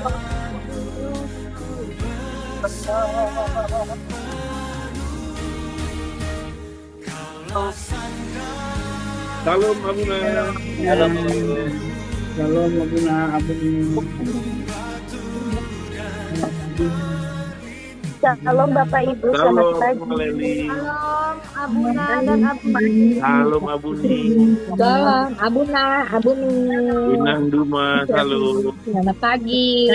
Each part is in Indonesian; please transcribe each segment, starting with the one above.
Salam Abuna. Salam. Shalom Abuna, Abuna. Shalom Bapak Ibu, selamat Salam pagi. Maleli. Shalom Abuna dan Abuni. Salam Abuni. Salam Abuna, Abuni. Inang Duma, salam. Selamat pagi.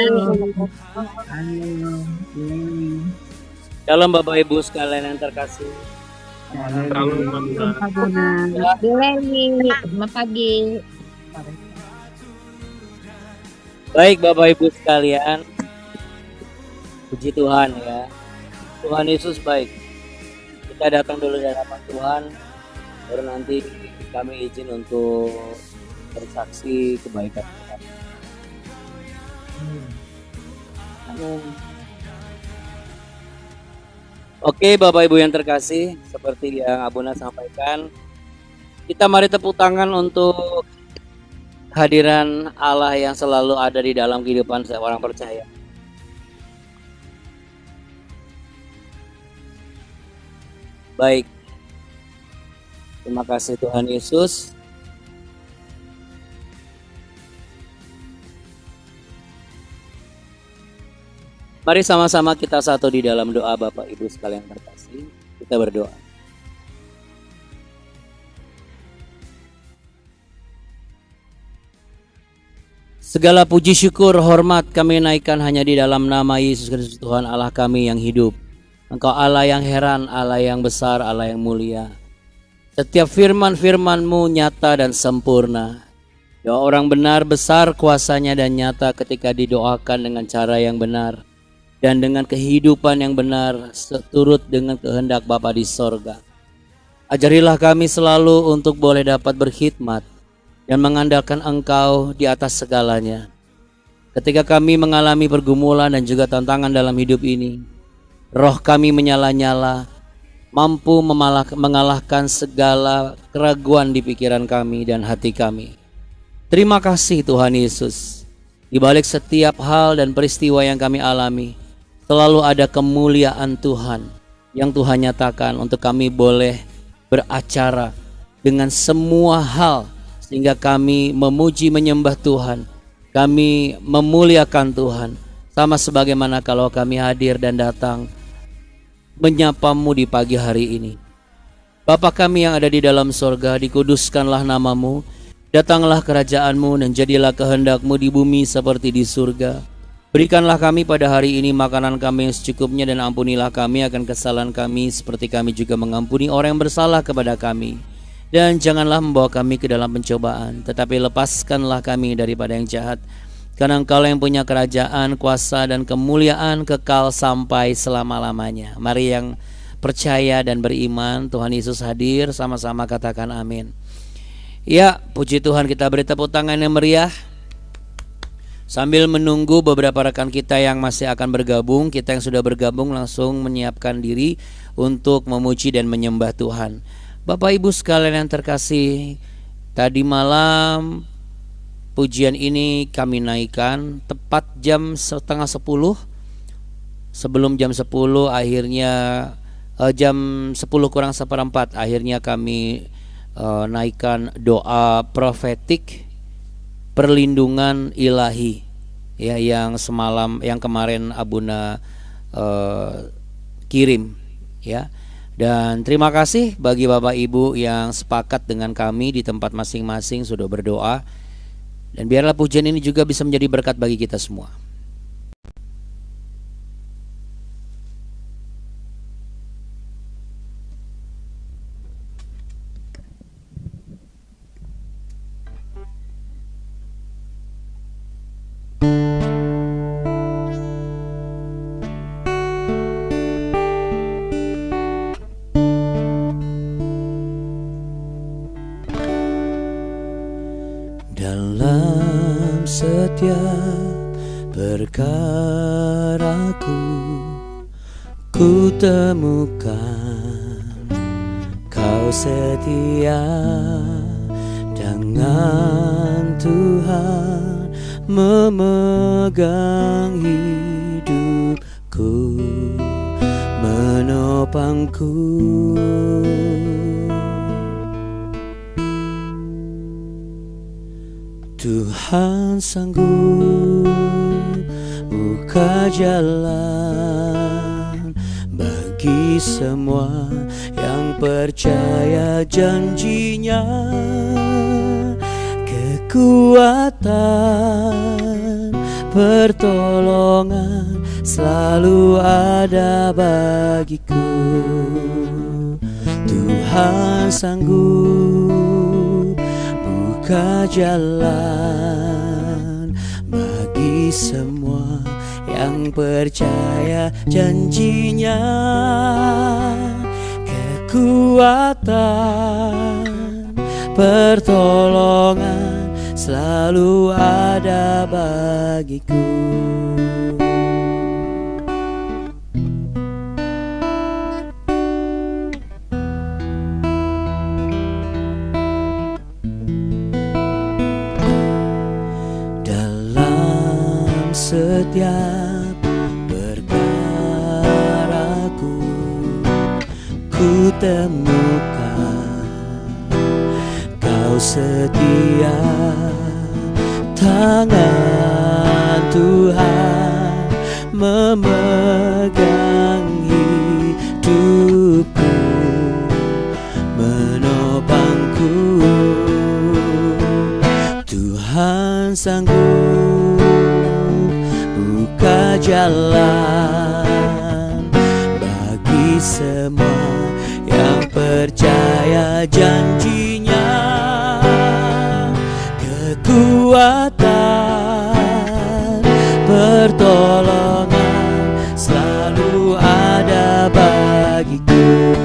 Shalom Bapak Ibu sekalian yang terkasih. Salam Abuna. Dileni, selamat pagi. Baik Bapak Ibu sekalian, puji Tuhan ya. Tuhan Yesus baik. Kita datang dulu di hadapan Tuhan, baru nanti kami izin untuk bersaksi kebaikan Tuhan. Amin. Oke Bapak Ibu yang terkasih, seperti yang Abuna sampaikan, kita mari tepuk tangan untuk kehadiran Allah yang selalu ada di dalam kehidupan seorang percaya. Baik, terima kasih Tuhan Yesus. Mari sama-sama kita satu di dalam doa Bapak Ibu sekalian terkasih. Kita berdoa. Segala puji syukur hormat kami naikkan hanya di dalam nama Yesus Kristus Tuhan Allah kami yang hidup. Engkau Allah yang heran, Allah yang besar, Allah yang mulia. Setiap firman-firman-Mu nyata dan sempurna. Doa orang benar besar kuasanya dan nyata ketika didoakan dengan cara yang benar. Dan dengan kehidupan yang benar seturut dengan kehendak Bapa di sorga. Ajarilah kami selalu untuk boleh dapat berkhidmat dan mengandalkan Engkau di atas segalanya. Ketika kami mengalami pergumulan dan juga tantangan dalam hidup ini, roh kami menyala-nyala, mampu mengalahkan segala keraguan di pikiran kami dan hati kami. Terima kasih Tuhan Yesus. Di balik setiap hal dan peristiwa yang kami alami, selalu ada kemuliaan Tuhan yang Tuhan nyatakan untuk kami boleh beracara dengan semua hal, sehingga kami memuji menyembah Tuhan, kami memuliakan Tuhan, sama sebagaimana kalau kami hadir dan datang menyapa-Mu di pagi hari ini. Bapa kami yang ada di dalam sorga, dikuduskanlah nama-Mu, datanglah kerajaan-Mu dan jadilah kehendak-Mu di bumi seperti di surga. Berikanlah kami pada hari ini makanan kami yang secukupnya, dan ampunilah kami akan kesalahan kami seperti kami juga mengampuni orang yang bersalah kepada kami. Dan janganlah membawa kami ke dalam pencobaan, tetapi lepaskanlah kami daripada yang jahat. Karena Engkau yang punya kerajaan, kuasa dan kemuliaan kekal sampai selama-lamanya. Mari yang percaya dan beriman, Tuhan Yesus hadir, sama-sama katakan amin. Ya, puji Tuhan, kita beri tepuk tangan yang meriah. Sambil menunggu beberapa rekan kita yang masih akan bergabung, kita yang sudah bergabung langsung menyiapkan diri untuk memuji dan menyembah Tuhan. Bapak Ibu sekalian yang terkasih, tadi malam pujian ini kami naikkan tepat jam 9:30. Sebelum jam 10 akhirnya jam 10 kurang seperempat akhirnya kami naikkan doa profetik perlindungan ilahi ya, yang semalam, yang kemarin Abuna kirim ya. Dan terima kasih bagi Bapak Ibu yang sepakat dengan kami di tempat masing-masing sudah berdoa. Dan biarlah pujian ini juga bisa menjadi berkat bagi kita semua. Dalam setiap perkaraku ku temukan Kau setia, dengan Tuhan memegang hidupku, menopangku. Tuhan sanggup buka jalan bagi semua yang percaya janjinya. Kekuatan, pertolongan selalu ada bagiku. Tuhan sanggup buka jalan bagi semua yang percaya janjinya. Kekuatan, pertolongan selalu ada bagiku. Dalam setiap perkaraku ku temukan Kau setia, tangan Tuhan memegang hidupku, menopangku. Tuhan sanggup buka jalan bagi semua yang percaya janjinya. Kekuatan, pertolongan selalu ada bagiku.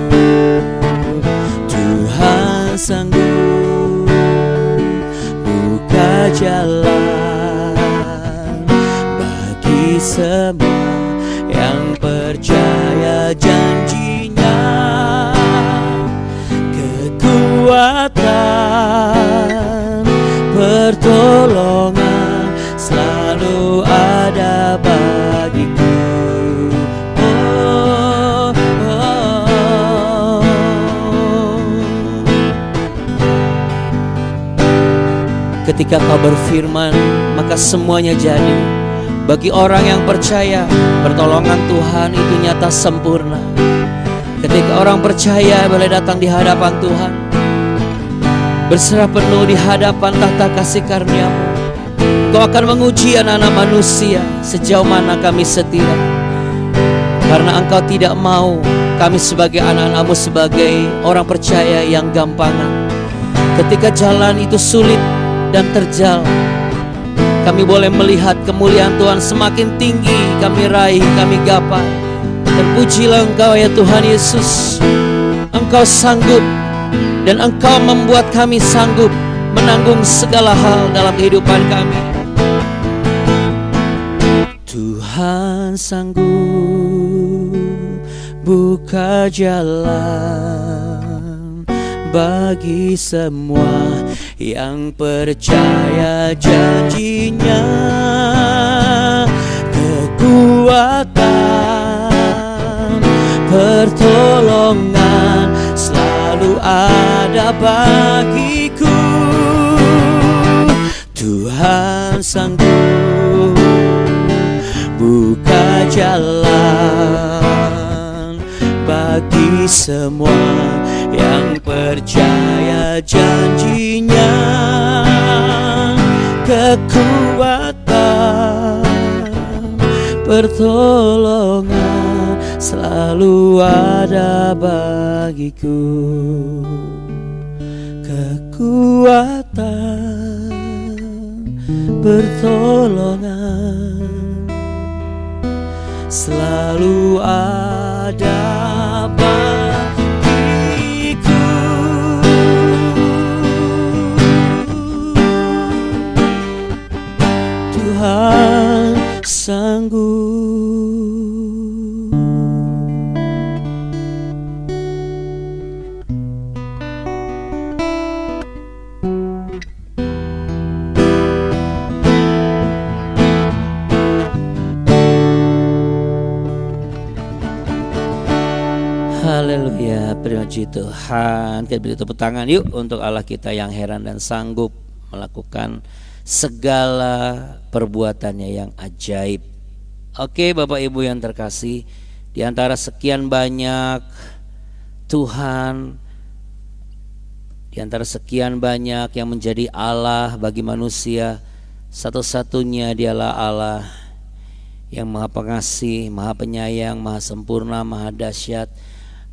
Tuhan sanggup buka jalan bagi semua yang percaya janjinya. Kekuatan, pertolongan selalu ada bagiku. Oh, oh, oh. Ketika Kau berfirman, maka semuanya jadi. Bagi orang yang percaya, pertolongan Tuhan itu nyata sempurna. Ketika orang percaya boleh datang di hadapan Tuhan, berserah penuh di hadapan tahta kasih karunia-Mu, Kau akan menguji anak-anak manusia sejauh mana kami setia. Karena Engkau tidak mau kami sebagai anak-anak-Mu, sebagai orang percaya yang gampangan. Ketika jalan itu sulit dan terjal, kami boleh melihat kemuliaan Tuhan semakin tinggi kami raih, kami gapai. Terpujilah Engkau ya Tuhan Yesus. Engkau sanggup dan Engkau membuat kami sanggup menanggung segala hal dalam kehidupan kami. Tuhan sanggup buka jalan bagi semua yang percaya janjinya. Kekuatan, pertolongan selalu ada bagiku. Tuhan sanggup buka jalan bagi semua yang percaya janjinya. Kekuatan, pertolongan selalu ada bagiku. Kekuatan, pertolongan selalu ada bagiku. Tuhan sanggup. Terima kasih Tuhan. Kita beri tepuk tangan yuk untuk Allah kita yang heran dan sanggup melakukan segala perbuatannya yang ajaib. Oke Bapak Ibu yang terkasih, di antara sekian banyak Tuhan, di antara sekian banyak yang menjadi Allah bagi manusia, satu-satunya dialah Allah yang Maha Pengasih, Maha Penyayang, Maha Sempurna, Maha Dahsyat,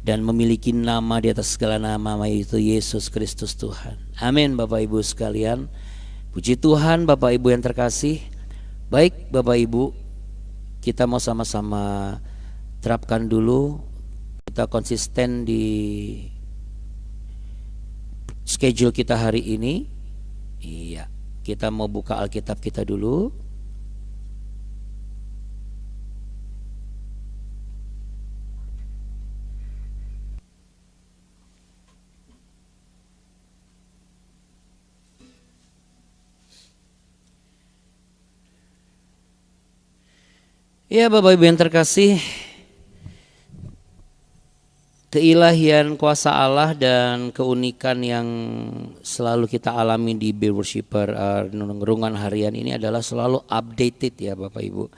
dan memiliki nama di atas segala nama, yaitu Yesus Kristus Tuhan. Amin Bapak Ibu sekalian. Puji Tuhan Bapak Ibu yang terkasih. Baik Bapak Ibu, kita mau sama-sama terapkan dulu. Kita konsisten di schedule kita hari ini. Iya, kita mau buka Alkitab kita dulu. Ya Bapak Ibu yang terkasih, keilahian kuasa Allah dan keunikan yang selalu kita alami di Be Worshipper renungan harian ini adalah selalu updated ya Bapak Ibu.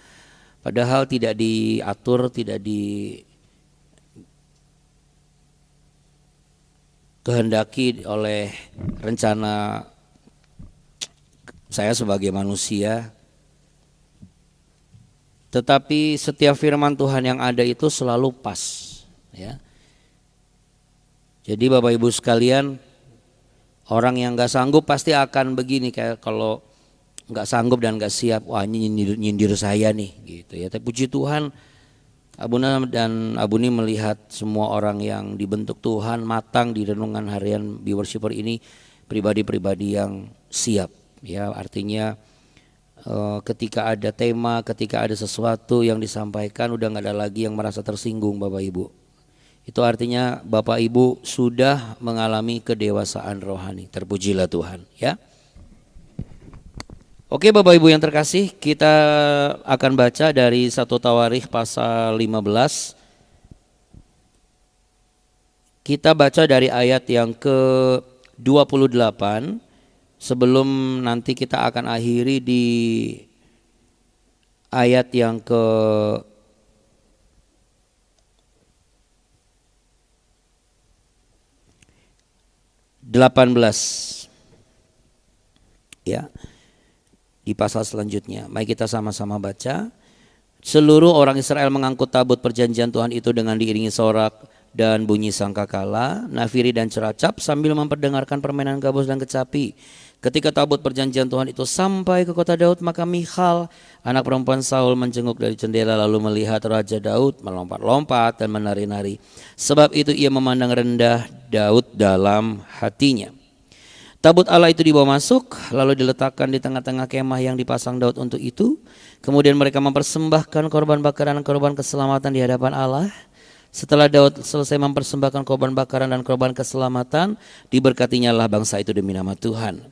Padahal tidak diatur, tidak dikehendaki oleh rencana saya sebagai manusia. Tetapi setiap firman Tuhan yang ada itu selalu pas ya. Jadi Bapak Ibu sekalian, orang yang gak sanggup pasti akan begini, kayak kalau gak sanggup dan gak siap, wah ini nyindir saya nih gitu ya. Tapi puji Tuhan, Abuna dan Abuni melihat semua orang yang dibentuk Tuhan matang di renungan harian Be Worshipper ini pribadi-pribadi yang siap ya. Artinya ketika ada tema, ketika ada sesuatu yang disampaikan, udah gak ada lagi yang merasa tersinggung Bapak Ibu. Itu artinya Bapak Ibu sudah mengalami kedewasaan rohani. Terpujilah Tuhan ya. Oke Bapak Ibu yang terkasih, kita akan baca dari 1 Tawarikh pasal 15. Kita baca dari ayat yang ke-28. Sebelum nanti kita akan akhiri di ayat yang ke 18 ya, di pasal selanjutnya. Mari kita sama-sama baca. Seluruh orang Israel mengangkut tabut perjanjian Tuhan itu dengan diiringi sorak dan bunyi sangkakala, nafiri dan ceracap sambil memperdengarkan permainan gabus dan kecapi. Ketika tabut perjanjian Tuhan itu sampai ke kota Daud, maka Michal, anak perempuan Saul, menjenguk dari jendela lalu melihat Raja Daud melompat-lompat dan menari-nari. Sebab itu ia memandang rendah Daud dalam hatinya. Tabut Allah itu dibawa masuk, lalu diletakkan di tengah-tengah kemah yang dipasang Daud untuk itu. Kemudian mereka mempersembahkan korban bakaran dan korban keselamatan di hadapan Allah. Setelah Daud selesai mempersembahkan korban bakaran dan korban keselamatan, diberkatinya lah bangsa itu demi nama Tuhan.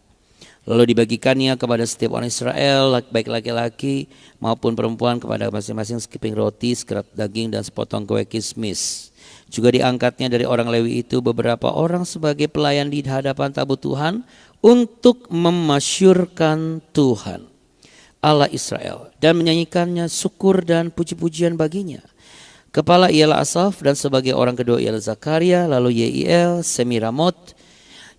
Lalu dibagikannya kepada setiap orang Israel, baik laki-laki maupun perempuan, kepada masing-masing sekeping roti, sekerat daging dan sepotong kue kismis. Juga diangkatnya dari orang Lewi itu beberapa orang sebagai pelayan di hadapan tabut Tuhan untuk memasyurkan Tuhan Allah Israel dan menyanyikannya syukur dan puji-pujian baginya. Kepala ialah Asaf dan sebagai orang kedua ialah Zakaria, lalu Yeiel, Semiramot,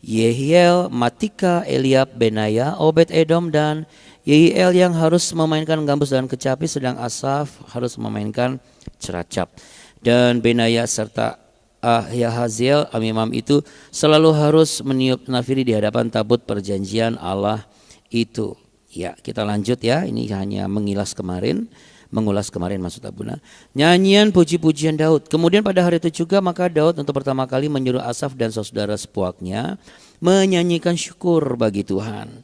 Yehiel, Matika, Eliab, Benaya, Obed Edom dan Yeiel yang harus memainkan gambus dan kecapi, sedang Asaf harus memainkan ceracap. Dan Benaya serta Yahaziel, imam itu selalu harus meniup nafiri di hadapan tabut perjanjian Allah itu. Ya, kita lanjut ya. Ini hanya mengulas kemarin maksud Abuna. Nyanyian puji-pujian Daud. Kemudian pada hari itu juga maka Daud untuk pertama kali menyuruh Asaf dan saudara sepuaknya menyanyikan syukur bagi Tuhan.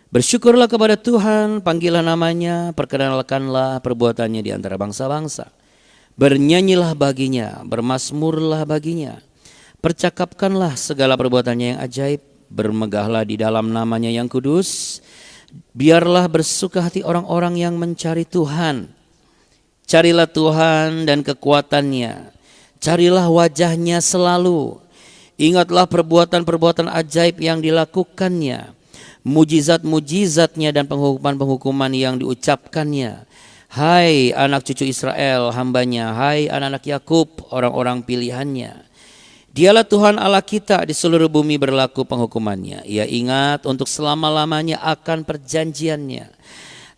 Bersyukurlah kepada Tuhan, panggillah namanya, perkenalkanlah perbuatannya di antara bangsa-bangsa. Bernyanyilah baginya, bermazmurlah baginya. Percakapkanlah segala perbuatannya yang ajaib, bermegahlah di dalam namanya yang kudus. Biarlah bersuka hati orang-orang yang mencari Tuhan. Carilah Tuhan dan kekuatannya. Carilah wajahnya selalu. Ingatlah perbuatan-perbuatan ajaib yang dilakukannya, mujizat-mujizatnya dan penghukuman-penghukuman yang diucapkannya. Hai anak cucu Israel, hambanya, hai anak-anak Yakub, orang-orang pilihannya. Dialah Tuhan Allah kita, di seluruh bumi berlaku penghukumannya. Ia ingat untuk selama-lamanya akan perjanjiannya,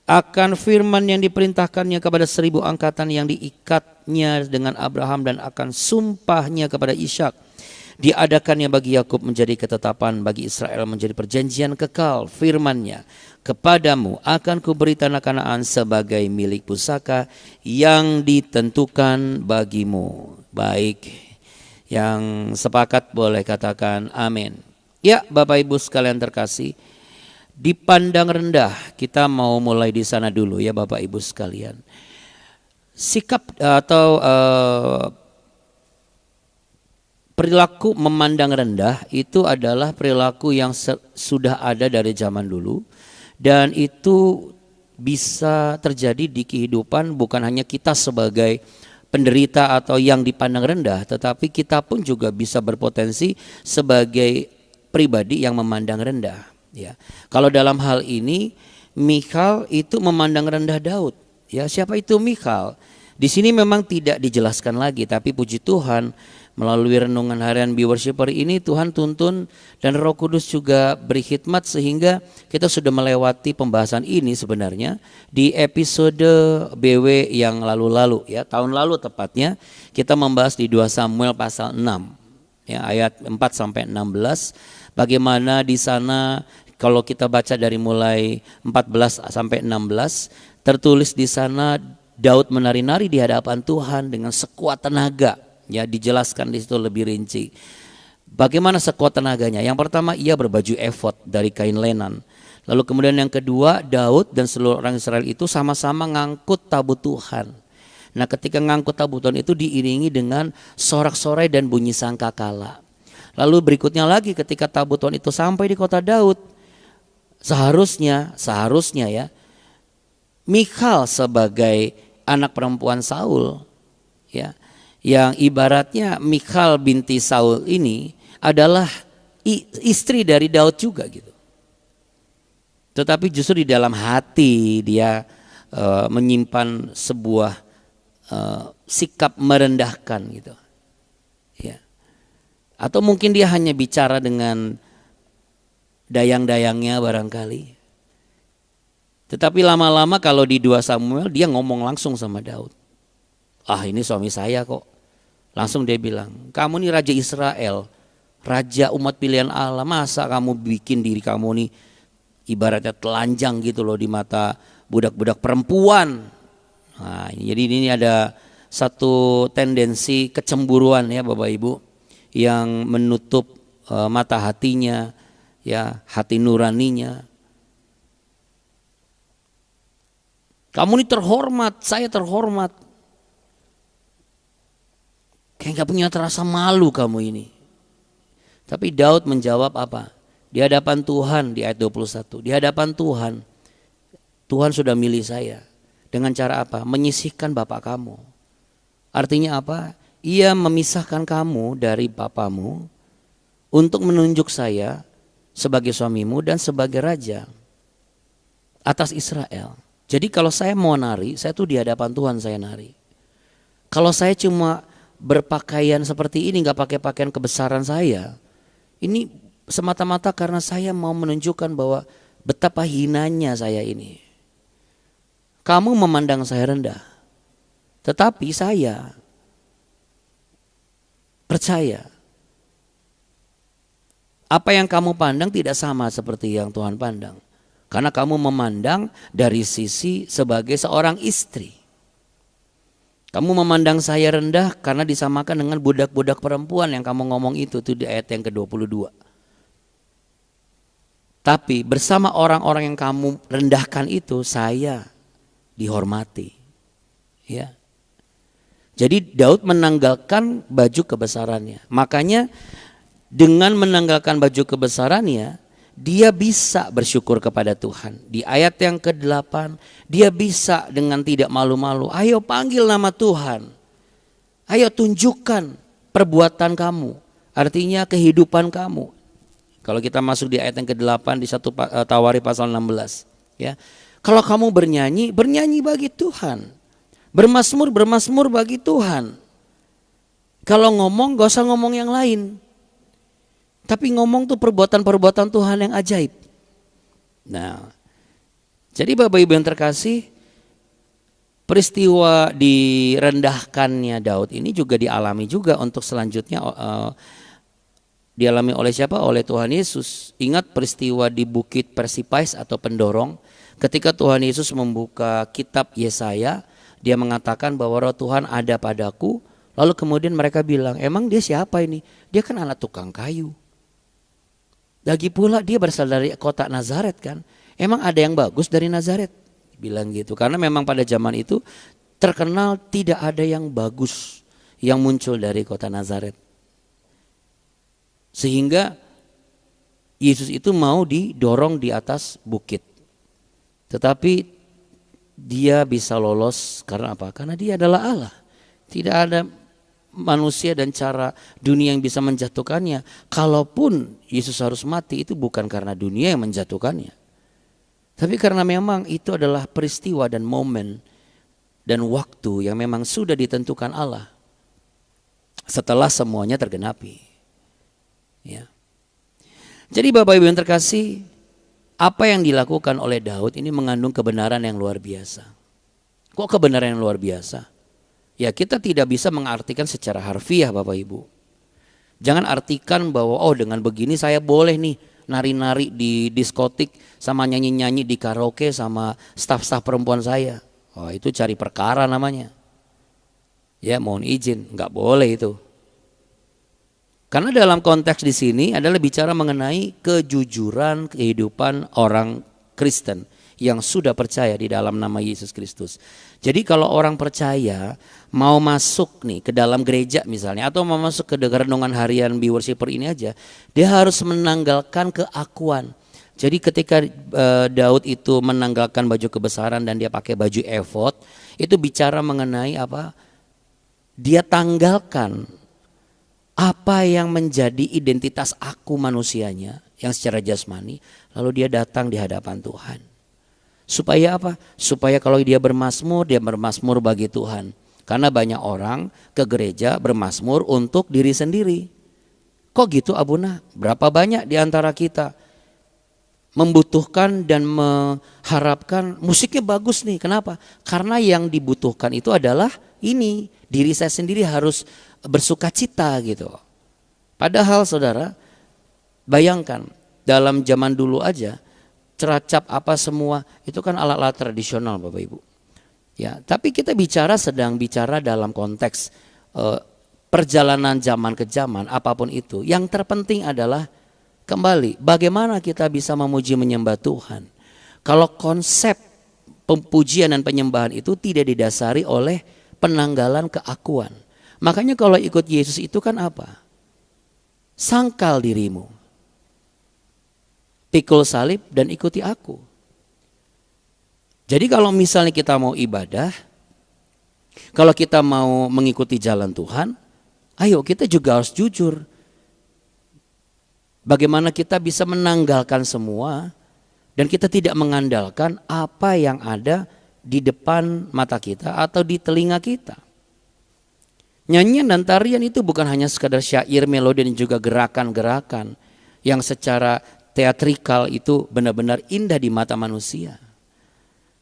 akan firman yang diperintahkannya kepada 1000 angkatan yang diikatnya dengan Abraham, dan akan sumpahnya kepada Ishak. Diadakannya bagi Yakub menjadi ketetapan, bagi Israel menjadi perjanjian kekal. Firman-Nya, kepadamu akan kuberi tanah Kanaan sebagai milik pusaka yang ditentukan bagimu. Baik. Yang sepakat boleh katakan amin. Ya, Bapak Ibu sekalian terkasih, dipandang rendah, kita mau mulai di sana dulu ya Bapak Ibu sekalian. Sikap atau perilaku memandang rendah itu adalah perilaku yang sudah ada dari zaman dulu, dan itu bisa terjadi di kehidupan bukan hanya kita sebagai penderita atau yang dipandang rendah, tetapi kita pun juga bisa berpotensi sebagai pribadi yang memandang rendah. Ya, kalau dalam hal ini Michal itu memandang rendah Daud. Ya, siapa itu Michal? Di sini memang tidak dijelaskan lagi, tapi puji Tuhan melalui renungan harian Be Worshipper ini Tuhan tuntun dan Roh Kudus juga beri khidmat sehingga kita sudah melewati pembahasan ini sebenarnya di episode BW yang lalu-lalu ya, tahun lalu tepatnya kita membahas di 2 Samuel pasal 6 ya, ayat 4 sampai 16. Bagaimana di sana kalau kita baca dari mulai 14 sampai 16 tertulis di sana Daud menari-nari di hadapan Tuhan dengan sekuat tenaga. Ya, dijelaskan di situ lebih rinci. Bagaimana sekuat tenaganya? Yang pertama, ia berbaju efod dari kain lenan. Lalu kemudian yang kedua, Daud dan seluruh orang Israel itu sama-sama ngangkut tabut Tuhan. Nah, ketika ngangkut tabut Tuhan itu diiringi dengan sorak-sorai dan bunyi sangkakala. Lalu berikutnya lagi ketika tabut Tuhan itu sampai di kota Daud, seharusnya ya, Michal sebagai anak perempuan Saul ya, yang ibaratnya Michal binti Saul ini adalah istri dari Daud juga gitu. Tetapi justru di dalam hati dia menyimpan sebuah sikap merendahkan gitu. Ya. Atau mungkin dia hanya bicara dengan dayang-dayangnya barangkali. Tetapi lama-lama kalau di 2 Samuel dia ngomong langsung sama Daud. Ah, ini suami saya kok. Langsung dia bilang, kamu nih raja Israel, raja umat pilihan Allah, masa kamu bikin diri kamu nih ibaratnya telanjang gitu loh di mata budak-budak perempuan. Nah, jadi ini ada satu tendensi kecemburuan ya Bapak Ibu yang menutup mata hatinya, ya hati nuraninya. Kamu ini terhormat, saya terhormat. Kayak gak punya terasa malu kamu ini. Tapi Daud menjawab apa? Di hadapan Tuhan, di ayat 21. Di hadapan Tuhan, Tuhan sudah milih saya. Dengan cara apa? Menyisihkan bapak kamu. Artinya apa? Ia memisahkan kamu dari bapamu untuk menunjuk saya sebagai suamimu dan sebagai raja atas Israel. Jadi kalau saya mau nari, saya tuh di hadapan Tuhan saya nari. Kalau saya cuma berpakaian seperti ini, gak pakai pakaian kebesaran saya, ini semata-mata karena saya mau menunjukkan bahwa betapa hinanya saya ini. Kamu memandang saya rendah, tetapi saya percaya apa yang kamu pandang tidak sama seperti yang Tuhan pandang. Karena kamu memandang dari sisi sebagai seorang istri. Kamu memandang saya rendah karena disamakan dengan budak-budak perempuan yang kamu ngomong itu tuh di ayat yang ke-22. Tapi bersama orang-orang yang kamu rendahkan itu saya dihormati. Ya. Jadi Daud menanggalkan baju kebesarannya. Makanya dengan menanggalkan baju kebesarannya, dia bisa bersyukur kepada Tuhan. Di ayat yang ke-8, dia bisa dengan tidak malu-malu, ayo panggil nama Tuhan. Ayo tunjukkan perbuatan kamu. artinya kehidupan kamu. Kalau kita masuk di ayat yang ke-8 di 1 Tawari pasal 16, ya. Kalau kamu bernyanyi, bernyanyi bagi Tuhan. Bermazmur, bermazmur bagi Tuhan. Kalau ngomong, gak usah ngomong yang lain. Tapi ngomong tuh perbuatan-perbuatan Tuhan yang ajaib. Nah, jadi Bapak Ibu yang terkasih, peristiwa direndahkannya Daud ini juga dialami juga untuk selanjutnya dialami oleh siapa? Oleh Tuhan Yesus. Ingat peristiwa di Bukit Persipais atau Pendorong, ketika Tuhan Yesus membuka kitab Yesaya, dia mengatakan bahwa roh Tuhan ada padaku. Lalu kemudian mereka bilang, emang dia siapa ini? Dia kan anak tukang kayu. Lagi pula dia berasal dari kota Nazaret kan. Emang ada yang bagus dari Nazaret? Bilang gitu. Karena memang pada zaman itu terkenal tidak ada yang bagus yang muncul dari kota Nazaret. Sehingga Yesus itu mau didorong di atas bukit. Tetapi dia bisa lolos karena apa? Karena dia adalah Allah. Tidak ada manusia dan cara dunia yang bisa menjatuhkannya. Kalaupun Yesus harus mati, itu bukan karena dunia yang menjatuhkannya, tapi karena memang itu adalah peristiwa dan momen dan waktu yang memang sudah ditentukan Allah setelah semuanya tergenapi. Ya. Jadi Bapak Ibu yang terkasih, apa yang dilakukan oleh Daud ini mengandung kebenaran yang luar biasa. Kok kebenaran yang luar biasa? Ya, kita tidak bisa mengartikan secara harfiah Bapak Ibu. Jangan artikan bahwa dengan begini saya boleh nih nari-nari di diskotik sama nyanyi-nyanyi di karaoke sama staf-staf perempuan saya. Itu cari perkara namanya. Ya, mohon izin, nggak boleh itu. Karena dalam konteks di sini adalah bicara mengenai kejujuran kehidupan orang Kristen yang sudah percaya di dalam nama Yesus Kristus. Jadi kalau orang percaya mau masuk nih ke dalam gereja misalnya, atau mau masuk ke renungan harian Be Worshipper ini aja, dia harus menanggalkan keakuan. Jadi ketika Daud itu menanggalkan baju kebesaran dan dia pakai baju efod, itu bicara mengenai apa? Dia tanggalkan apa yang menjadi identitas aku manusianya yang secara jasmani, lalu dia datang di hadapan Tuhan. Supaya apa? Supaya kalau dia bermazmur bagi Tuhan. Karena banyak orang ke gereja bermazmur untuk diri sendiri. Kok gitu Abuna? Berapa banyak di antara kita membutuhkan dan mengharapkan musiknya bagus nih. Kenapa? Karena yang dibutuhkan itu adalah ini. Diri saya sendiri harus bersukacita gitu. Padahal saudara, bayangkan dalam zaman dulu aja, ceracap apa semua itu kan alat-alat tradisional Bapak Ibu. Ya, tapi kita sedang bicara dalam konteks perjalanan zaman ke zaman apapun itu. Yang terpenting adalah kembali bagaimana kita bisa memuji menyembah Tuhan. Kalau konsep pemujian dan penyembahan itu tidak didasari oleh penanggalan keakuan. Makanya kalau ikut Yesus itu kan apa? Sangkal dirimu. Pikul salib dan ikuti aku. Jadi kalau misalnya kita mau ibadah, kalau kita mau mengikuti jalan Tuhan, ayo kita juga harus jujur. Bagaimana kita bisa menanggalkan semua dan kita tidak mengandalkan apa yang ada di depan mata kita atau di telinga kita. Nyanyian dan tarian itu bukan hanya sekadar syair, melodi dan juga gerakan-gerakan yang secara teatrikal itu benar-benar indah di mata manusia.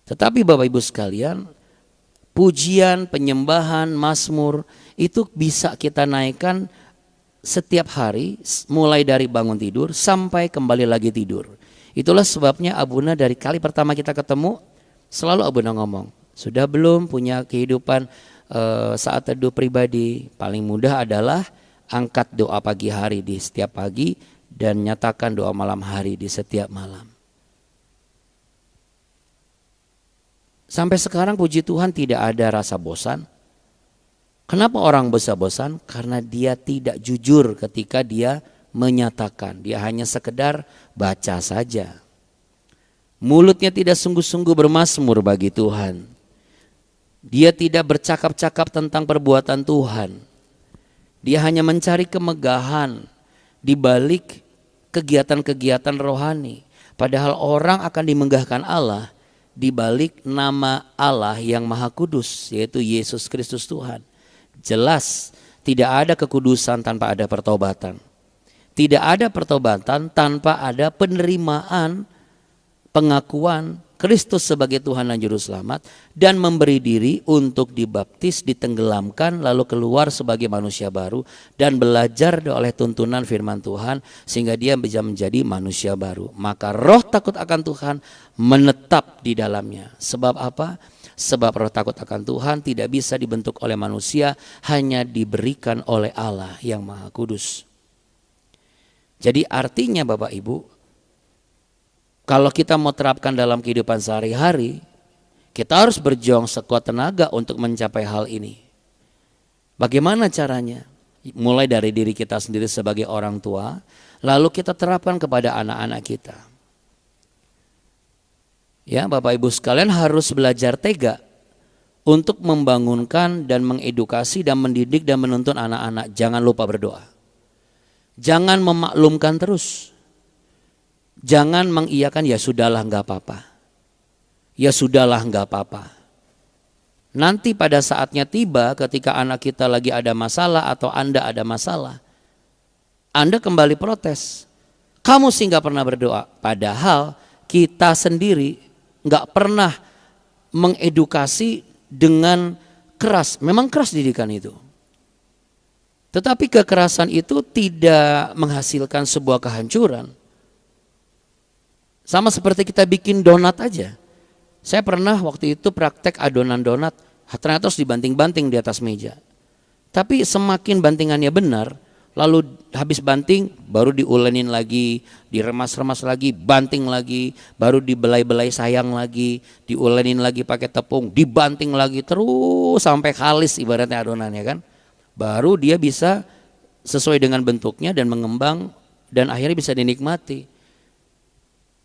Tetapi Bapak Ibu sekalian, pujian, penyembahan, mazmur itu bisa kita naikkan setiap hari mulai dari bangun tidur sampai kembali lagi tidur. Itulah sebabnya Abuna dari kali pertama kita ketemu selalu Abuna ngomong, sudah belum punya kehidupan saat teduh pribadi? Paling mudah adalah angkat doa pagi hari di setiap pagi dan nyatakan doa malam hari di setiap malam. Sampai sekarang puji Tuhan tidak ada rasa bosan. Kenapa orang bosan? Karena dia tidak jujur ketika dia menyatakan. Dia hanya sekedar baca saja. Mulutnya tidak sungguh-sungguh bermazmur bagi Tuhan. Dia tidak bercakap-cakap tentang perbuatan Tuhan. Dia hanya mencari kemegahan di balik kegiatan-kegiatan rohani. Padahal orang akan dimegahkan Allah di balik nama Allah yang Maha Kudus, yaitu Yesus Kristus Tuhan. Jelas tidak ada kekudusan tanpa ada pertobatan. Tidak ada pertobatan tanpa ada penerimaan, pengakuan Kristus sebagai Tuhan dan Juru Selamat, dan memberi diri untuk dibaptis, ditenggelamkan, lalu keluar sebagai manusia baru dan belajar oleh tuntunan firman Tuhan sehingga dia bisa menjadi manusia baru. Maka roh takut akan Tuhan menetap di dalamnya. Sebab apa? Sebab roh takut akan Tuhan tidak bisa dibentuk oleh manusia, hanya diberikan oleh Allah yang Maha Kudus. Jadi artinya Bapak Ibu, kalau kita mau terapkan dalam kehidupan sehari-hari, kita harus berjuang sekuat tenaga untuk mencapai hal ini. Bagaimana caranya? Mulai dari diri kita sendiri sebagai orang tua, lalu kita terapkan kepada anak-anak kita. Ya, Bapak Ibu sekalian harus belajar tega untuk membangunkan dan mengedukasi dan mendidik dan menuntun anak-anak. Jangan lupa berdoa. Jangan memaklumkan terus. Jangan mengiyakan ya sudahlah nggak apa-apa. Ya sudahlah nggak apa-apa. Nanti pada saatnya tiba ketika anak kita lagi ada masalah atau Anda ada masalah, Anda kembali protes. Kamu sih nggak pernah berdoa. Padahal kita sendiri nggak pernah mengedukasi dengan keras. Memang keras didikan itu. Tetapi kekerasan itu tidak menghasilkan sebuah kehancuran. Sama seperti kita bikin donat aja. Saya pernah waktu itu praktek adonan donat, ternyata harus dibanting-banting di atas meja. Tapi semakin bantingannya benar, lalu habis banting baru diulenin lagi, diremas-remas lagi, banting lagi, baru dibelai-belai sayang lagi, diulenin lagi pakai tepung, dibanting lagi terus sampai kalis ibaratnya adonannya kan. Baru dia bisa sesuai dengan bentuknya dan mengembang dan akhirnya bisa dinikmati.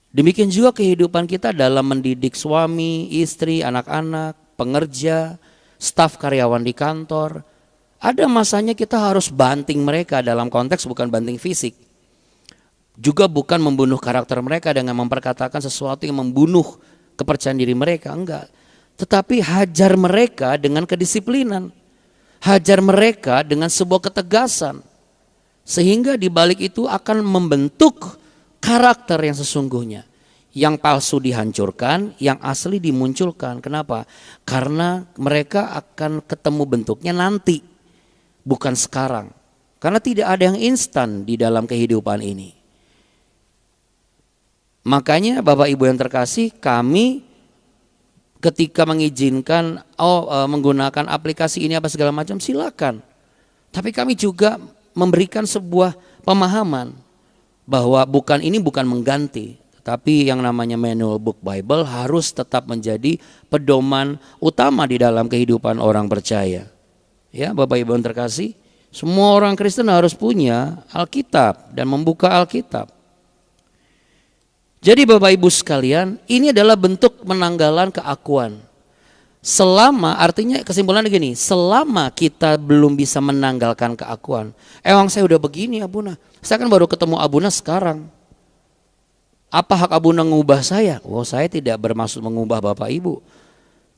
Demikian juga kehidupan kita dalam mendidik suami, istri, anak-anak, pengerja, staf karyawan di kantor. Ada masanya kita harus banting mereka dalam konteks bukan banting fisik. Juga bukan membunuh karakter mereka dengan memperkatakan sesuatu yang membunuh kepercayaan diri mereka, enggak. Tetapi hajar mereka dengan kedisiplinan. Hajar mereka dengan sebuah ketegasan. Sehingga di balik itu akan membentuk karakter yang sesungguhnya. Yang palsu dihancurkan, yang asli dimunculkan. Kenapa? Karena mereka akan ketemu bentuknya nanti, bukan sekarang. Karena tidak ada yang instan di dalam kehidupan ini. Makanya Bapak Ibu yang terkasih, kami ketika mengizinkan menggunakan aplikasi ini apa segala macam silakan. Tapi kami juga memberikan sebuah pemahaman bahwa ini bukan mengganti, tapi yang namanya Manual Book Bible harus tetap menjadi pedoman utama di dalam kehidupan orang percaya. Ya, Bapak Ibu yang terkasih, semua orang Kristen harus punya Alkitab dan membuka Alkitab. Jadi Bapak Ibu sekalian, ini adalah bentuk penanggalan keakuan. Selama, artinya kesimpulannya gini, selama kita belum bisa menanggalkan keakuan. Emang saya udah begini Abuna, saya kan baru ketemu Abuna sekarang. Apa hak Abuna mengubah saya? Oh, saya tidak bermaksud mengubah Bapak Ibu.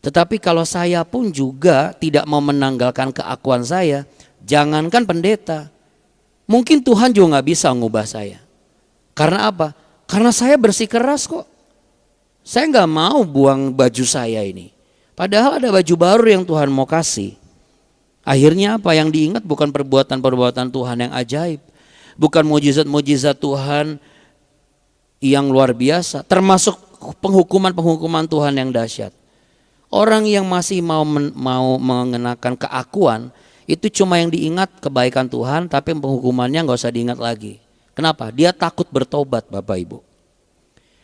Tetapi kalau saya pun juga tidak mau menanggalkan keakuan saya, jangankan pendeta. Mungkin Tuhan juga gak bisa mengubah saya. Karena apa? Karena saya bersikeras kok. Saya gak mau buang baju saya ini. Padahal ada baju baru yang Tuhan mau kasih. Akhirnya apa yang diingat bukan perbuatan-perbuatan Tuhan yang ajaib. Bukan mujizat-mujizat Tuhan yang luar biasa. Termasuk penghukuman-penghukuman Tuhan yang dahsyat. Orang yang masih mau mengenakan keakuan, itu cuma yang diingat kebaikan Tuhan, tapi penghukumannya gak usah diingat lagi. Kenapa? Dia takut bertobat Bapak Ibu.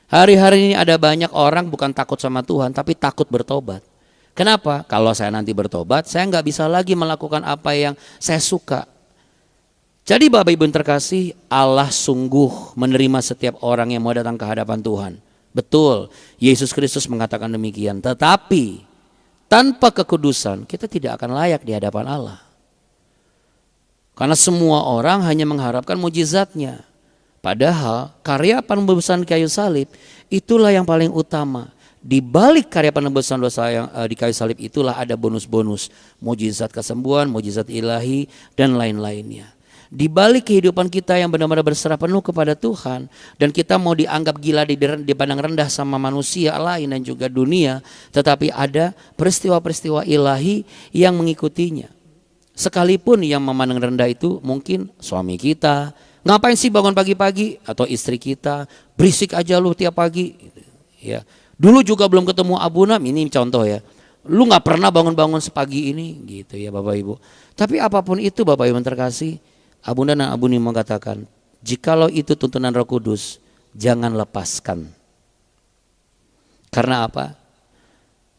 Hari-hari ini ada banyak orang bukan takut sama Tuhan, tapi takut bertobat. Kenapa? Kalau saya nanti bertobat, saya nggak bisa lagi melakukan apa yang saya suka. Jadi Bapak Ibu yang terkasih, Allah sungguh menerima setiap orang yang mau datang ke hadapan Tuhan. Betul, Yesus Kristus mengatakan demikian. Tetapi tanpa kekudusan kita tidak akan layak di hadapan Allah. Karena semua orang hanya mengharapkan mujizatnya. Padahal karya penebusan kayu salib itulah yang paling utama. Di balik karya penebusan dosa yang di kayu salib itulah ada bonus-bonus, mujizat kesembuhan, mujizat ilahi dan lain-lainnya. Di balik kehidupan kita yang benar-benar berserah penuh kepada Tuhan dan kita mau dianggap gila, dipandang rendah sama manusia lain dan juga dunia, tetapi ada peristiwa-peristiwa ilahi yang mengikutinya. Sekalipun yang memandang rendah itu mungkin suami kita, ngapain sih bangun pagi-pagi, atau istri kita, berisik aja lu tiap pagi, ya. Dulu juga belum ketemu Abuna, ini contoh ya. Lu gak pernah bangun-bangun sepagi ini gitu ya Bapak Ibu. Tapi apapun itu Bapak Ibu yang terkasih, Abunda dan Abuni mengatakan, jikalau itu tuntunan Roh Kudus, jangan lepaskan. Karena apa?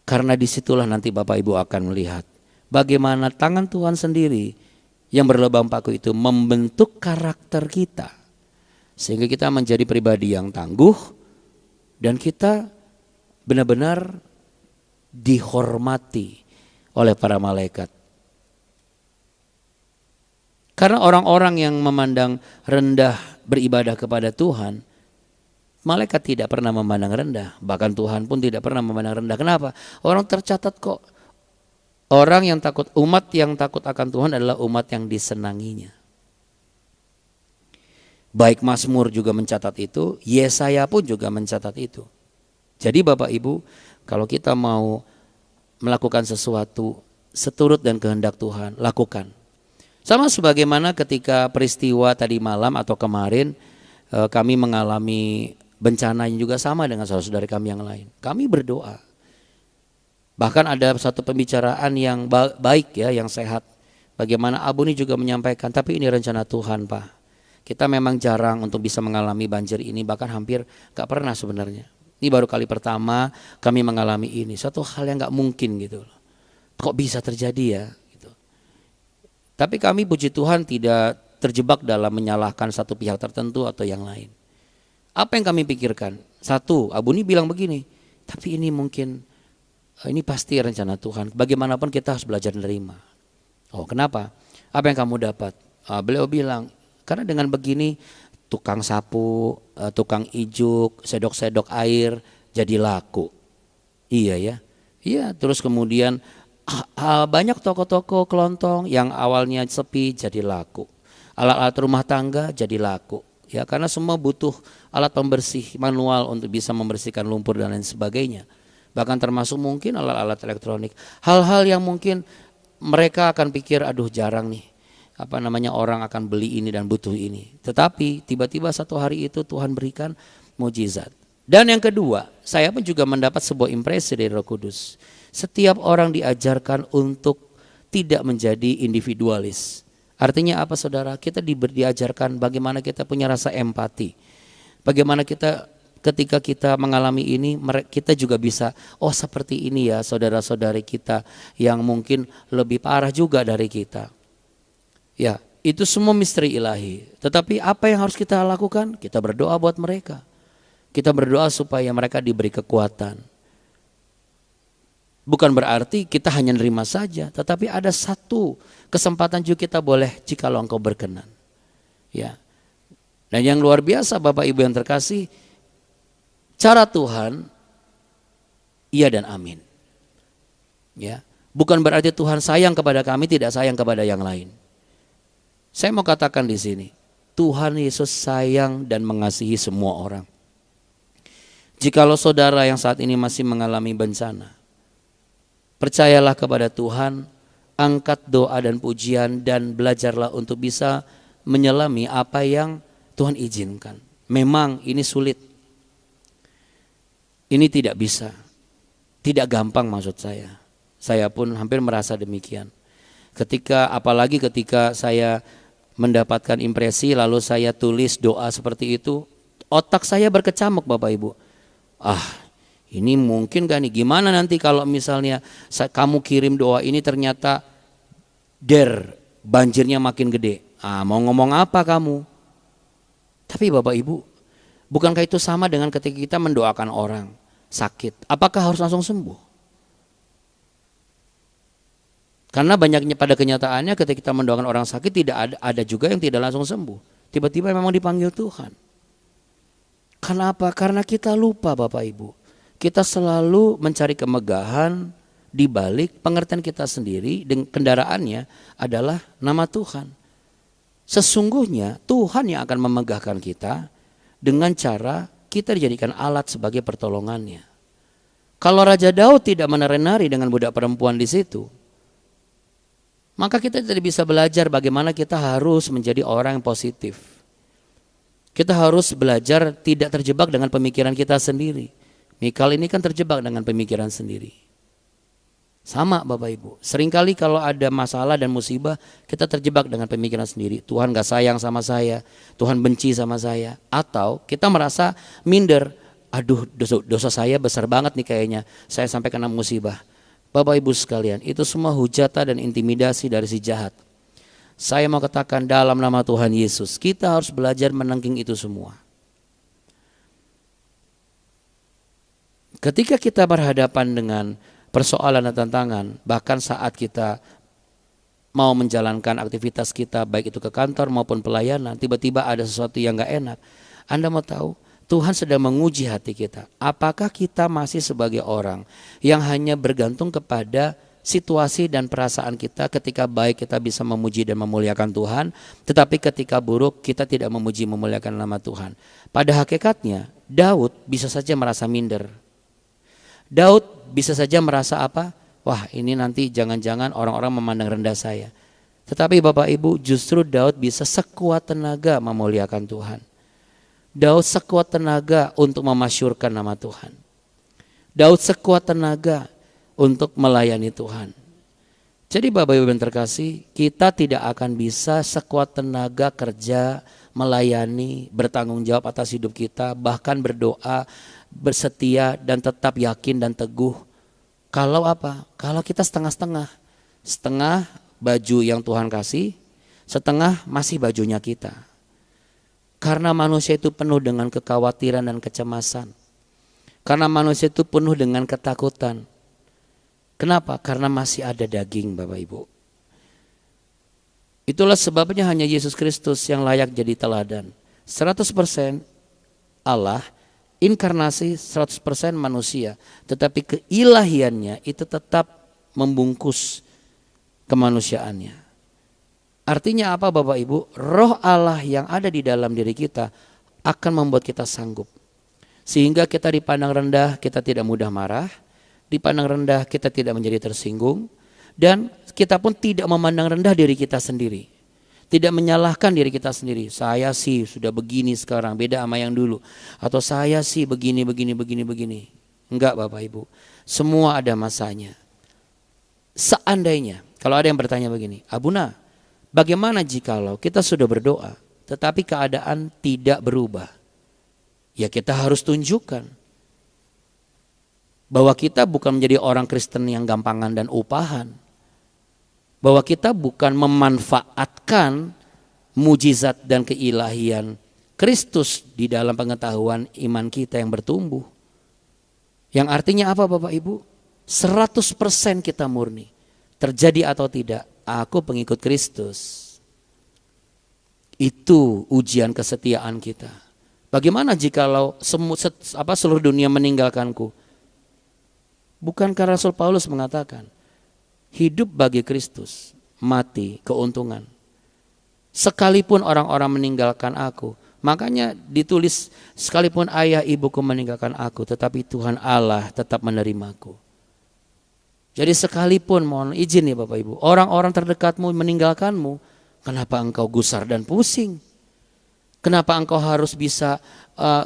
Karena disitulah nanti Bapak Ibu akan melihat bagaimana tangan Tuhan sendiri yang berlubang paku itu membentuk karakter kita. Sehingga kita menjadi pribadi yang tangguh dan kita benar-benar dihormati oleh para malaikat. Karena orang-orang yang memandang rendah beribadah kepada Tuhan, malaikat tidak pernah memandang rendah. Bahkan Tuhan pun tidak pernah memandang rendah. Kenapa? Orang tercatat kok. Umat yang takut akan Tuhan adalah umat yang disenanginya. Baik Mazmur juga mencatat itu, Yesaya pun juga mencatat itu. Jadi Bapak Ibu, kalau kita mau melakukan sesuatu seturut dan kehendak Tuhan, lakukan. Sama sebagaimana ketika peristiwa tadi malam atau kemarin kami mengalami bencana yang juga sama dengan saudara-saudari kami yang lain. Kami berdoa. Bahkan ada satu pembicaraan yang baik ya, yang sehat. Bagaimana Abu ini juga menyampaikan, tapi ini rencana Tuhan Pak. Kita memang jarang untuk bisa mengalami banjir ini, bahkan hampir gak pernah sebenarnya. Ini baru kali pertama kami mengalami ini. Satu hal yang gak mungkin gitu. Kok bisa terjadi ya? Gitu. Tapi kami puji Tuhan tidak terjebak dalam menyalahkan satu pihak tertentu atau yang lain. Apa yang kami pikirkan? Satu, Abu ini bilang begini, tapi ini mungkin, ini pasti rencana Tuhan. Bagaimanapun kita harus belajar menerima. Oh kenapa? Apa yang kamu dapat? Beliau bilang, karena dengan begini tukang sapu, tukang ijuk, sedok-sedok air jadi laku. Iya ya. Iya, terus kemudian banyak toko-toko kelontong yang awalnya sepi jadi laku. Alat-alat rumah tangga jadi laku. Ya, karena semua butuh alat pembersih manual untuk bisa membersihkan lumpur dan lain sebagainya. Bahkan termasuk mungkin alat-alat elektronik. Hal-hal yang mungkin mereka akan pikir, aduh jarang nih. Orang akan beli ini dan butuh ini. Tetapi tiba-tiba satu hari itu Tuhan berikan mujizat. Dan yang kedua, saya pun juga mendapat sebuah impresi dari Roh Kudus. Setiap orang diajarkan untuk tidak menjadi individualis. Artinya apa saudara? Kita diajarkan bagaimana kita punya rasa empati. Bagaimana kita ketika kita mengalami ini, kita juga bisa, oh seperti ini ya saudara-saudari kita yang mungkin lebih parah juga dari kita. Ya, itu semua misteri ilahi. Tetapi apa yang harus kita lakukan? Kita berdoa buat mereka. Kita berdoa supaya mereka diberi kekuatan. Bukan berarti kita hanya nerima saja, tetapi ada satu kesempatan juga kita boleh jikalau engkau berkenan. Ya. Dan yang luar biasa Bapak Ibu yang terkasih, cara Tuhan iya dan amin. Ya. Bukan berarti Tuhan sayang kepada kami, tidak sayang kepada yang lain. Saya mau katakan di sini, Tuhan Yesus sayang dan mengasihi semua orang. Jikalau saudara yang saat ini masih mengalami bencana, percayalah kepada Tuhan, angkat doa dan pujian dan belajarlah untuk bisa menyelami apa yang Tuhan izinkan. Memang ini sulit. Ini tidak bisa. Tidak gampang maksud saya. Saya pun hampir merasa demikian. Apalagi ketika saya mendapatkan impresi lalu saya tulis doa seperti itu, otak saya berkecamuk Bapak Ibu. Ini mungkin gak nih, gimana nanti kalau misalnya kamu kirim doa ini ternyata banjirnya makin gede. Mau ngomong apa kamu? Tapi Bapak Ibu, bukankah itu sama dengan ketika kita mendoakan orang sakit? Apakah harus langsung sembuh? Karena banyaknya pada kenyataannya ketika kita mendoakan orang sakit ada juga yang tidak langsung sembuh. Tiba-tiba memang dipanggil Tuhan. Kenapa? Karena kita lupa Bapak Ibu. Kita selalu mencari kemegahan di balik pengertian kita sendiri dengan kendaraannya adalah nama Tuhan. Sesungguhnya Tuhan yang akan memegahkan kita dengan cara kita dijadikan alat sebagai pertolongannya. Kalau Raja Daud tidak menari-nari dengan budak perempuan di situ, maka kita tidak bisa belajar bagaimana kita harus menjadi orang yang positif. Kita harus belajar tidak terjebak dengan pemikiran kita sendiri. Mikal ini kan terjebak dengan pemikiran sendiri. Sama Bapak Ibu, seringkali kalau ada masalah dan musibah kita terjebak dengan pemikiran sendiri. Tuhan gak sayang sama saya, Tuhan benci sama saya. Atau kita merasa minder, aduh dosa saya besar banget nih kayaknya, saya sampai kena musibah. Bapak Ibu sekalian, itu semua hujatan dan intimidasi dari si jahat. Saya mau katakan dalam nama Tuhan Yesus, kita harus belajar menengking itu semua. Ketika kita berhadapan dengan persoalan dan tantangan, bahkan saat kita mau menjalankan aktivitas kita, baik itu ke kantor maupun pelayanan, tiba-tiba ada sesuatu yang gak enak. Anda mau tahu? Tuhan sedang menguji hati kita. Apakah kita masih sebagai orang yang hanya bergantung kepada situasi dan perasaan kita? Ketika baik kita bisa memuji dan memuliakan Tuhan, tetapi ketika buruk kita tidak memuji memuliakan nama Tuhan. Pada hakikatnya Daud bisa saja merasa minder. Daud bisa saja merasa apa? Wah, ini nanti jangan-jangan orang-orang memandang rendah saya. Tetapi Bapak Ibu, justru Daud bisa sekuat tenaga memuliakan Tuhan. Daud sekuat tenaga untuk memasyurkan nama Tuhan. Daud sekuat tenaga untuk melayani Tuhan. Jadi Bapak Ibu yang terkasih, kita tidak akan bisa sekuat tenaga kerja, melayani, bertanggung jawab atas hidup kita, bahkan berdoa, bersetia dan tetap yakin dan teguh. Kalau apa? Kalau kita setengah-setengah. Setengah baju yang Tuhan kasih, setengah masih bajunya kita. Karena manusia itu penuh dengan kekhawatiran dan kecemasan. Karena manusia itu penuh dengan ketakutan. Kenapa? Karena masih ada daging Bapak Ibu. Itulah sebabnya hanya Yesus Kristus yang layak jadi teladan. 100% Allah, inkarnasi 100% manusia. Tetapi keilahiannya itu tetap membungkus kemanusiaannya. Artinya apa Bapak Ibu? Roh Allah yang ada di dalam diri kita akan membuat kita sanggup. Sehingga kita dipandang rendah, kita tidak mudah marah. Dipandang rendah, kita tidak menjadi tersinggung. Dan kita pun tidak memandang rendah diri kita sendiri. Tidak menyalahkan diri kita sendiri. Saya sih sudah begini sekarang, beda sama yang dulu. Atau saya sih begini. Enggak Bapak Ibu. Semua ada masanya. Seandainya, kalau ada yang bertanya begini, Abuna, bagaimana jikalau kita sudah berdoa tetapi keadaan tidak berubah? Ya kita harus tunjukkan bahwa kita bukan menjadi orang Kristen yang gampangan dan upahan. Bahwa kita bukan memanfaatkan mujizat dan keilahian Kristus di dalam pengetahuan iman kita yang bertumbuh. Yang artinya apa Bapak Ibu? 100% kita murni. Terjadi atau tidak, aku pengikut Kristus. Itu ujian kesetiaan kita. Bagaimana jikalau seluruh dunia meninggalkanku? Bukankah Rasul Paulus mengatakan, hidup bagi Kristus, mati keuntungan. Sekalipun orang-orang meninggalkan aku, makanya ditulis sekalipun ayah ibuku meninggalkan aku, tetapi Tuhan Allah tetap menerimaku. Jadi sekalipun, mohon izin ya Bapak Ibu, orang-orang terdekatmu meninggalkanmu, kenapa engkau gusar dan pusing? Kenapa engkau harus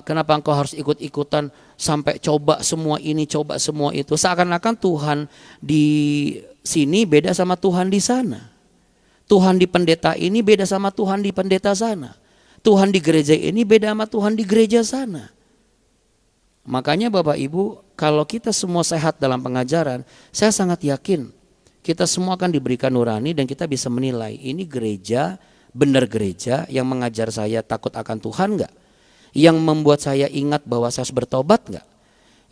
kenapa engkau harus ikut-ikutan sampai coba semua ini, coba semua itu? Seakan-akan Tuhan di sini beda sama Tuhan di sana. Tuhan di pendeta ini beda sama Tuhan di pendeta sana. Tuhan di gereja ini beda sama Tuhan di gereja sana. Makanya Bapak Ibu, kalau kita semua sehat dalam pengajaran, saya sangat yakin kita semua akan diberikan nurani dan kita bisa menilai ini gereja, benar gereja yang mengajar saya takut akan Tuhan enggak? Yang membuat saya ingat bahwa saya harus bertobat enggak?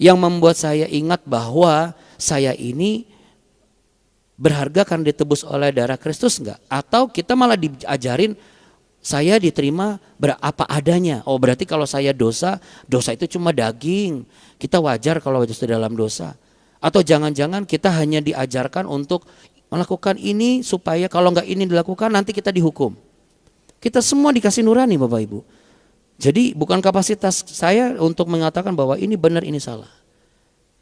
Yang membuat saya ingat bahwa saya ini berharga karena ditebus oleh darah Kristus enggak? Atau kita malah diajarin saya diterima apa adanya. Oh berarti kalau saya dosa itu cuma daging. Kita wajar kalau itu dalam dosa. Atau jangan-jangan kita hanya diajarkan untuk melakukan ini supaya kalau enggak ini dilakukan nanti kita dihukum. Kita semua dikasih nurani Bapak Ibu. Jadi bukan kapasitas saya untuk mengatakan bahwa ini benar ini salah.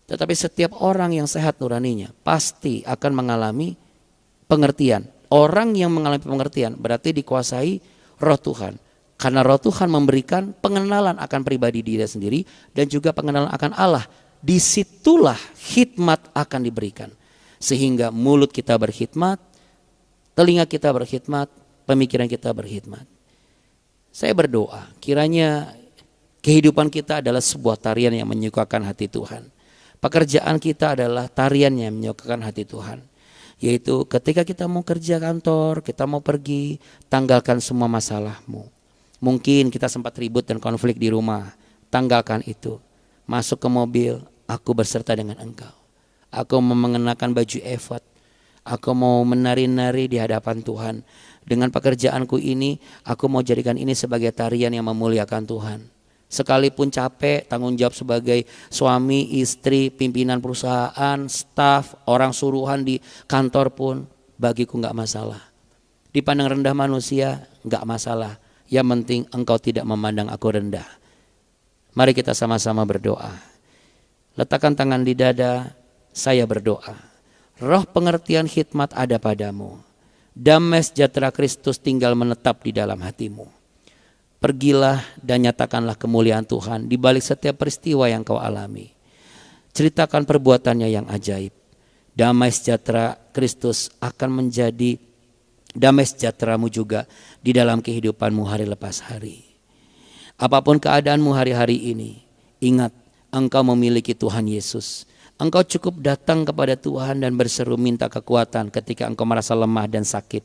Tetapi setiap orang yang sehat nuraninya pasti akan mengalami pengertian. Orang yang mengalami pengertian berarti dikuasai Roh Tuhan. Karena Roh Tuhan memberikan pengenalan akan pribadi diri sendiri dan juga pengenalan akan Allah. Disitulah hikmat akan diberikan. Sehingga mulut kita berkhidmat, telinga kita berkhidmat, pemikiran kita berkhidmat. Saya berdoa, kiranya kehidupan kita adalah sebuah tarian yang menyukakan hati Tuhan. Pekerjaan kita adalah tarian yang menyukakan hati Tuhan. Yaitu ketika kita mau kerja kantor, kita mau pergi, tanggalkan semua masalahmu. Mungkin kita sempat ribut dan konflik di rumah, tanggalkan itu. Masuk ke mobil, aku berserta dengan engkau. Aku mau mengenakan baju efod. Aku mau menari-nari di hadapan Tuhan. Dengan pekerjaanku ini, aku mau jadikan ini sebagai tarian yang memuliakan Tuhan. Sekalipun capek, tanggung jawab sebagai suami, istri, pimpinan perusahaan, staf, orang suruhan di kantor pun, bagiku gak masalah. Dipandang rendah manusia, gak masalah. Yang penting engkau tidak memandang aku rendah. Mari kita sama-sama berdoa. Letakkan tangan di dada, saya berdoa. Roh pengertian hikmat ada padamu. Damai sejahtera Kristus tinggal menetap di dalam hatimu. Pergilah dan nyatakanlah kemuliaan Tuhan di balik setiap peristiwa yang kau alami. Ceritakan perbuatannya yang ajaib. Damai sejahtera Kristus akan menjadi damai sejahteramu juga di dalam kehidupanmu hari lepas hari. Apapun keadaanmu hari-hari ini, ingat engkau memiliki Tuhan Yesus. Engkau cukup datang kepada Tuhan dan berseru minta kekuatan ketika engkau merasa lemah dan sakit.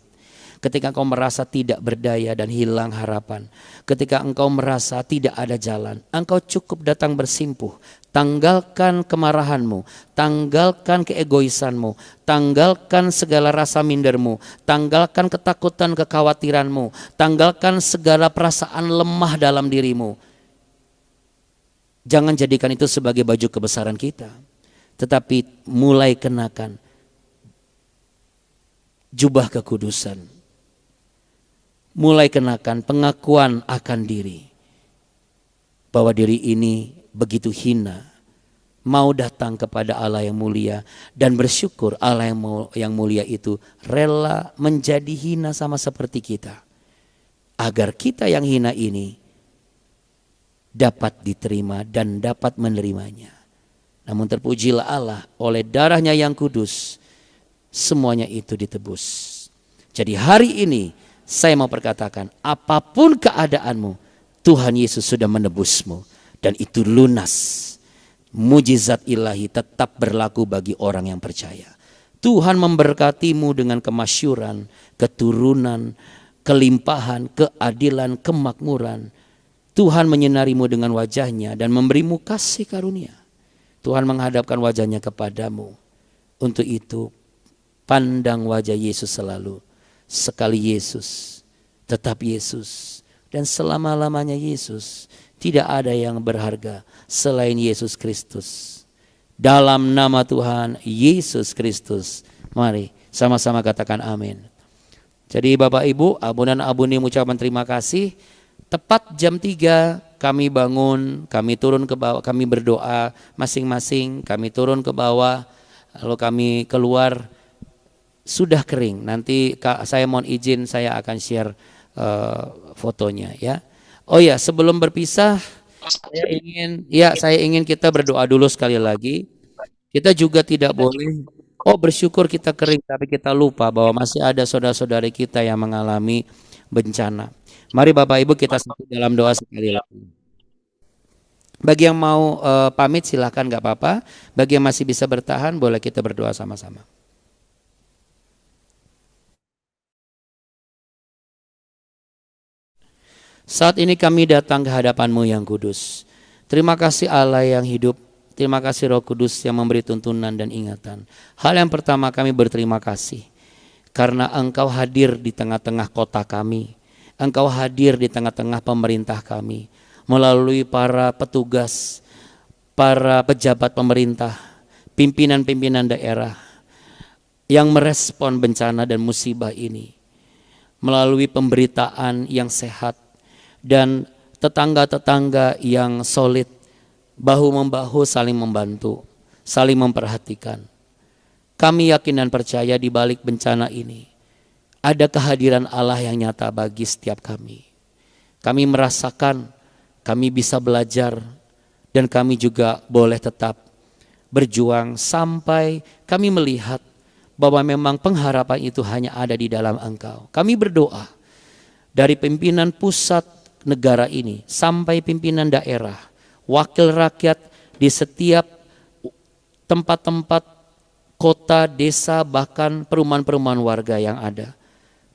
Ketika engkau merasa tidak berdaya dan hilang harapan. Ketika engkau merasa tidak ada jalan. Engkau cukup datang bersimpuh. Tanggalkan kemarahanmu. Tanggalkan keegoisanmu. Tanggalkan segala rasa mindermu. Tanggalkan ketakutan kekhawatiranmu. Tanggalkan segala perasaan lemah dalam dirimu. Jangan jadikan itu sebagai baju kebesaran kita. Tetapi mulai kenakan jubah kekudusan. Mulai kenakan pengakuan akan diri. Bahwa diri ini begitu hina. Mau datang kepada Allah yang mulia. Dan bersyukur Allah yang mulia itu rela menjadi hina sama seperti kita. Agar kita yang hina ini dapat diterima dan dapat menerimanya. Namun terpujilah Allah oleh darahnya yang kudus. Semuanya itu ditebus. Jadi hari ini saya mau perkatakan apapun keadaanmu Tuhan Yesus sudah menebusmu. Dan itu lunas. Mujizat ilahi tetap berlaku bagi orang yang percaya. Tuhan memberkatimu dengan kemasyuran, keturunan, kelimpahan, keadilan, kemakmuran. Tuhan menyinarimu dengan wajahnya dan memberimu kasih karunia. Tuhan menghadapkan wajahnya kepadamu. Untuk itu pandang wajah Yesus selalu. Sekali Yesus, tetap Yesus. Dan selama-lamanya Yesus. Tidak ada yang berharga selain Yesus Kristus. Dalam nama Tuhan Yesus Kristus. Mari sama-sama katakan amin. Jadi Bapak Ibu, Abu dan Abuni mengucapkan terima kasih. Tepat jam 3 kami bangun, kami turun ke bawah, kami berdoa masing-masing, kami turun ke bawah, lalu kami keluar, sudah kering. Nanti saya mohon izin, saya akan share fotonya ya. Oh ya, sebelum berpisah, saya ingin kita berdoa dulu sekali lagi. Kita juga tidak boleh, bersyukur kita kering, tapi kita lupa bahwa masih ada saudara-saudari kita yang mengalami bencana. Mari Bapak Ibu kita satu dalam doa sekali lagi. Bagi yang mau pamit silahkan gak apa-apa. Bagi yang masih bisa bertahan boleh kita berdoa sama-sama. Saat ini kami datang ke hadapan-Mu yang kudus. Terima kasih Allah yang hidup. Terima kasih Roh Kudus yang memberi tuntunan dan ingatan. Hal yang pertama, kami berterima kasih karena Engkau hadir di tengah-tengah kota kami. Engkau hadir di tengah-tengah pemerintah kami melalui para petugas, para pejabat pemerintah, pimpinan-pimpinan daerah yang merespon bencana dan musibah ini melalui pemberitaan yang sehat dan tetangga-tetangga yang solid, bahu-membahu saling membantu, saling memperhatikan. Kami yakin dan percaya di balik bencana ini ada kehadiran Allah yang nyata bagi setiap kami. Kami merasakan, kami bisa belajar, dan kami juga boleh tetap berjuang sampai kami melihat bahwa memang pengharapan itu hanya ada di dalam Engkau. Kami berdoa dari pimpinan pusat negara ini sampai pimpinan daerah, wakil rakyat di setiap tempat-tempat kota, desa, bahkan perumahan-perumahan warga yang ada.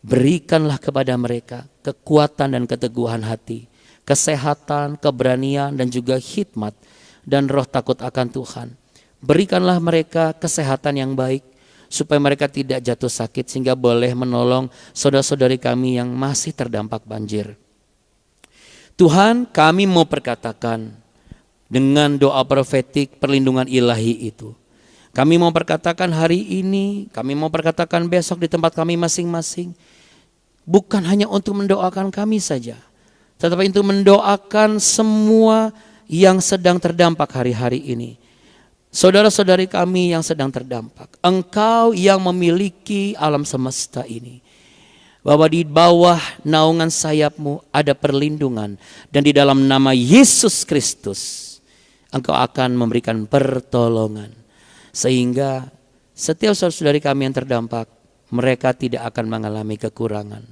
Berikanlah kepada mereka kekuatan dan keteguhan hati, kesehatan, keberanian, dan juga hikmat dan roh takut akan Tuhan. Berikanlah mereka kesehatan yang baik supaya mereka tidak jatuh sakit sehingga boleh menolong saudara-saudari kami yang masih terdampak banjir. Tuhan, kami mau perkatakan dengan doa profetik perlindungan ilahi itu. Kami mau perkatakan hari ini, kami mau perkatakan besok di tempat kami masing-masing. Bukan hanya untuk mendoakan kami saja, tetapi untuk mendoakan semua yang sedang terdampak hari-hari ini. Saudara-saudari kami yang sedang terdampak, Engkau yang memiliki alam semesta ini, bahwa di bawah naungan sayap-Mu ada perlindungan, dan di dalam nama Yesus Kristus Engkau akan memberikan pertolongan, sehingga setiap saudara-saudari kami yang terdampak, mereka tidak akan mengalami kekurangan.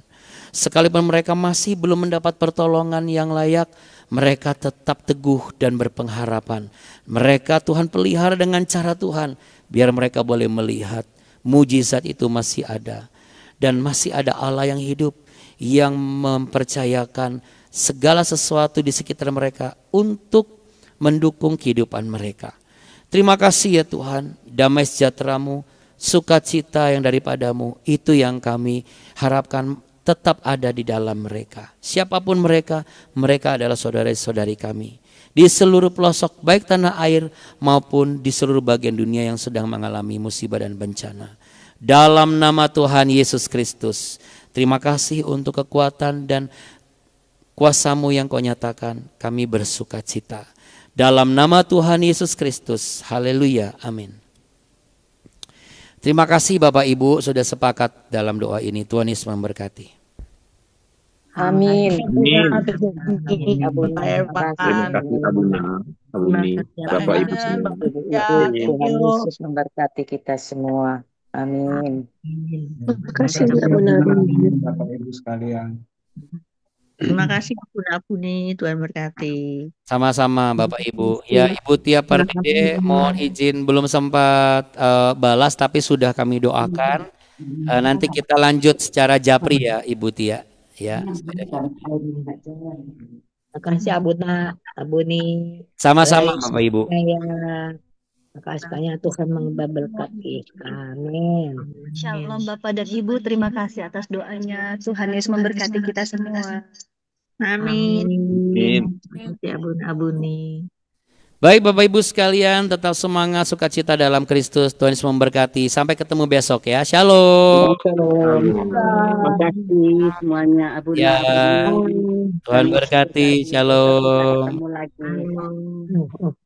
Sekalipun mereka masih belum mendapat pertolongan yang layak, mereka tetap teguh dan berpengharapan. Mereka Tuhan pelihara dengan cara Tuhan, biar mereka boleh melihat mujizat itu masih ada. Dan masih ada Allah yang hidup, yang mempercayakan segala sesuatu di sekitar mereka untuk mendukung kehidupan mereka. Terima kasih ya Tuhan, damai sejahtera-Mu, sukacita yang daripadamu, itu yang kami harapkan tetap ada di dalam mereka. Siapapun mereka, mereka adalah saudara-saudari kami. Di seluruh pelosok baik tanah air maupun di seluruh bagian dunia yang sedang mengalami musibah dan bencana. Dalam nama Tuhan Yesus Kristus, terima kasih untuk kekuatan dan kuasa-Mu yang Kau nyatakan, kami bersukacita. Dalam nama Tuhan Yesus Kristus, haleluya, amin. Terima kasih Bapak Ibu sudah sepakat dalam doa ini. Tuhan Yesus memberkati. Amin. Amin. Terima Terima kasih Abuni, Bapak Ibu semua. Tuhan Yesus memberkati kita semua. Amin. Terima kasih benar-benar. Bapak Ibu sekalian. Terima kasih Abuni, Tuhan berkati. Sama-sama Bapak Ibu. Ya Ibu Tia Pardede mohon izin belum sempat balas tapi sudah kami doakan. Nanti kita lanjut secara japri ya Ibu Tia. Ya. Terima kasih Abuni. Sama-sama Bapak Ibu. Ya, makasih banyak Tuhan memberkati. Amin. Shalom Bapak dan Ibu, terima kasih atas doanya. Tuhan Yesus memberkati kita semua. Amin. Amin. Terima kasih Abuni. Baik Bapak Ibu sekalian, tetap semangat, sukacita dalam Kristus. Tuhan Yesus memberkati. Sampai ketemu besok ya. Shalom. Terima kasih semuanya. Abuna. Ya. Tuhan berkati. Shalom. Ketemu lagi.